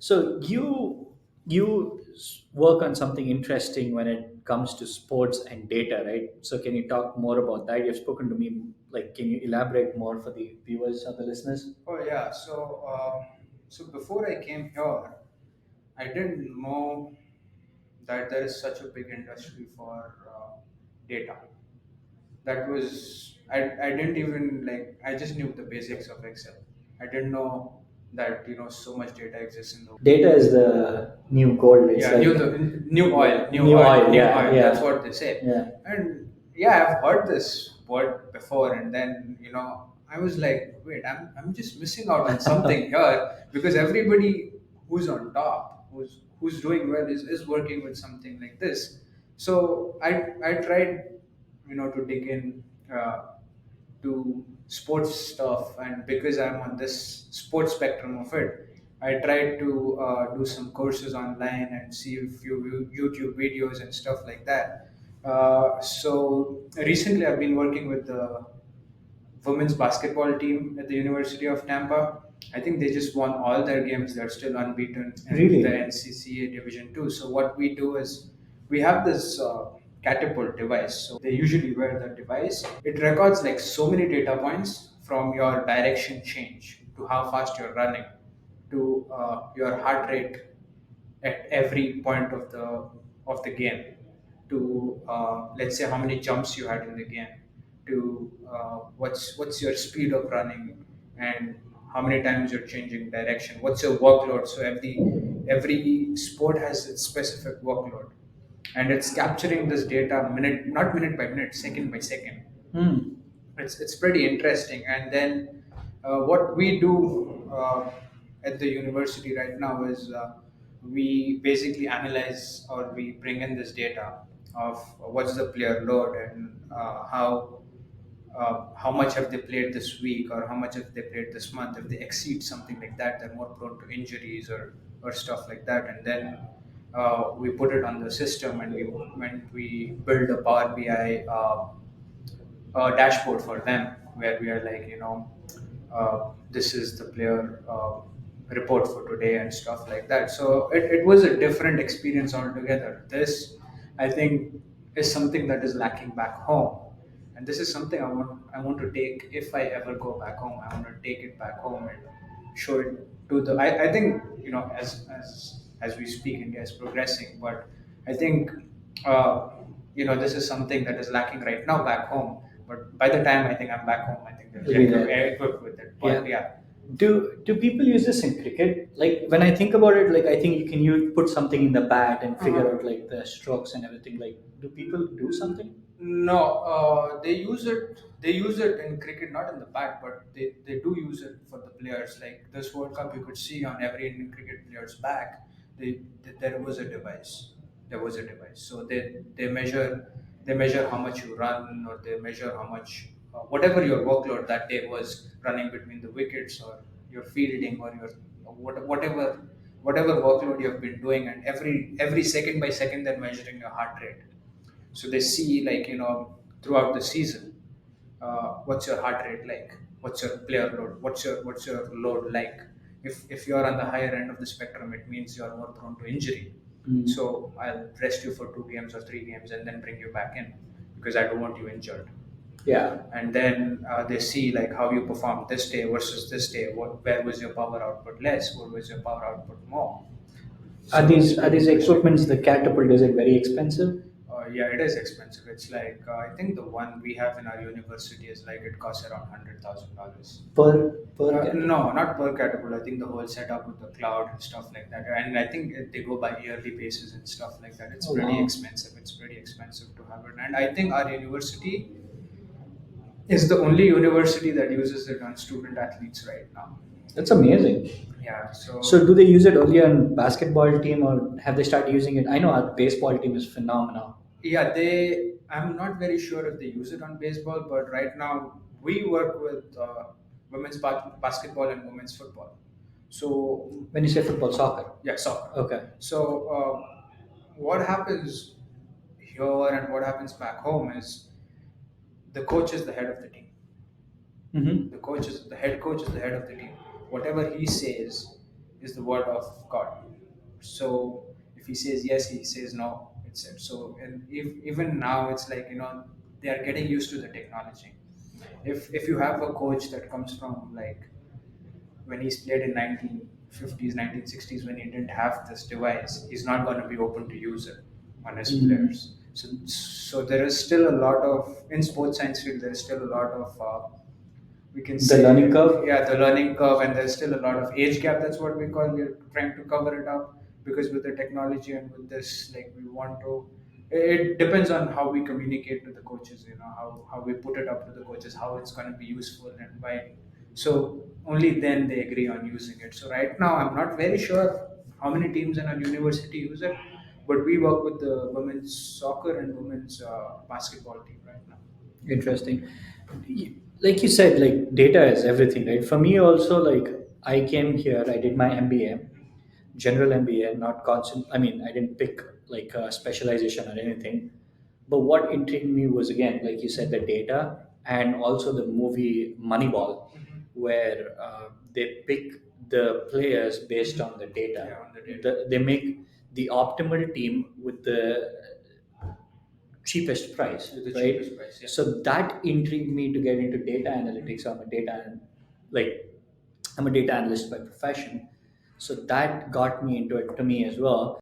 So you work on something interesting when it comes to sports and data, right? So can you talk more about that? You've spoken to me, like, can you elaborate more for the viewers or the listeners? Oh yeah. So before I came here, I didn't know that there is such a big industry for data. That was I didn't even like. I just knew the basics of Excel. I didn't know that so much data exists in the. Data is the new gold. It's Yeah, new like the new yeah, oil, new new oil, oil. new Yeah, oil. That's yeah, what they say. yeah. And yeah, I've heard this word before, and then I was like, wait, I'm just missing out on something here because everybody who's on top, who's doing well, is working with something like this. So I tried, to dig in. To sports stuff, and because I'm on this sports spectrum of it, I tried to do some courses online and see a few YouTube videos and stuff like that. So recently I've been working with the women's basketball team at the University of Tampa. I think they just won all their games. They're still unbeaten in the Really? NCCA Division 2. So what we do is we have this catapult device. So they usually wear the device. It records like so many data points from your direction change to how fast you're running to your heart rate at every point of the game to let's say how many jumps you had in the game to what's your speed of running and how many times you're changing direction, what's your workload. So every sport has its specific workload, and it's capturing this data minute, not minute by minute, second by second. Hmm. It's pretty interesting. And then what we do at the university right now is we basically analyze, or we bring in this data of what's the player load and how much have they played this week or how much have they played this month. If they exceed something like that, they're more prone to injuries or stuff like that. And then we put it on the system, and we build a Power BI dashboard for them, where we are like, this is the player report for today and stuff like that. So it was a different experience altogether. This, I think, is something that is lacking back home, and this is something I want to take. If I ever go back home, I want to take it back home and show it to the. I think, as we speak, India is progressing, but I think this is something that is lacking right now back home. But by the time I think I'm back home, I think they'll It'll get be there. equipped with it. But Yeah. yeah. Do people use this in cricket? Like when I think about it, like I think you put something in the bat and figure Uh-huh. out like the strokes and everything. Like, do people do something? No, they use it. They use it in cricket, not in the bat, but they do use it for the players. Like this World Cup, you could see on every Indian cricket player's back, there was a device. There was a device. So they measure how much you run, or they measure how much whatever your workload that day was, running between the wickets or your fielding or your whatever workload you have been doing, and every second by second they're measuring your heart rate. So they see, like, throughout the season, what's your heart rate like, what's your player load, what's your load like. If you're on the higher end of the spectrum, it means you're more prone to injury. Mm. So I'll rest you for 2 games or 3 games and then bring you back in, because I don't want you injured. Yeah. And then they see like how you performed this day versus this day. Where was your power output less, where was your power output more. Are So it's these pretty interesting. equipments the catapult? Is it very expensive Yeah, it is expensive. It's like I think the one we have in our university is like it costs around $100,000. per catapult? No, not per catapult. I think the whole setup with the cloud and stuff like that. And I think they go by yearly basis and stuff like that. It's Oh pretty wow, expensive. It's pretty expensive to have it. And I think our university is the only university that uses it on student athletes right now. that's amazing. Yeah. So So do they use it only on basketball team or have they started using it? I know our baseball team is phenomenal. yeah, they. I'm not very sure if they use it on baseball, but right now we work with women's basketball and women's football. So When you say football, soccer. yeah, soccer. Okay. So what happens here and what happens back home is the coach is the head of the team. Mm-hmm. The head coach is the head of the team. Whatever he says, is the word of God. So if he says yes, he says no. It's it. So and if even now it's like they are getting used to the technology. If you have a coach that comes from like when he's played in 1950s, 1960s, when he didn't have this device, he's not going to be open to use it on his Mm. players. So there is still a lot of in sports science field. There is still a lot of we can The learning say, curve. yeah, the learning curve, and there's still a lot of age gap. That's what we call. We're trying to cover it up because with the technology and with this, like we want to. It depends on how we communicate to the coaches. How we put it up to the coaches, how it's going to be useful and why. So only then they agree on using it. So right now, I'm not very sure how many teams in our university use it, but we work with the women's soccer and women's basketball team right now. Interesting. Like you said, like data is everything, right? For me also, like I came here, I did my MBA, general MBA, not constant. I mean, I didn't pick like a specialization or anything. But what intrigued me was again, like you said, the data and also the movie Moneyball, where they pick the players based on the data. Yeah, on the data. They make the optimal team with the cheapest price, With the right? cheapest price, yeah. So that intrigued me to get into data analytics. Like I'm a data analyst by profession, so that got me into it to me as well.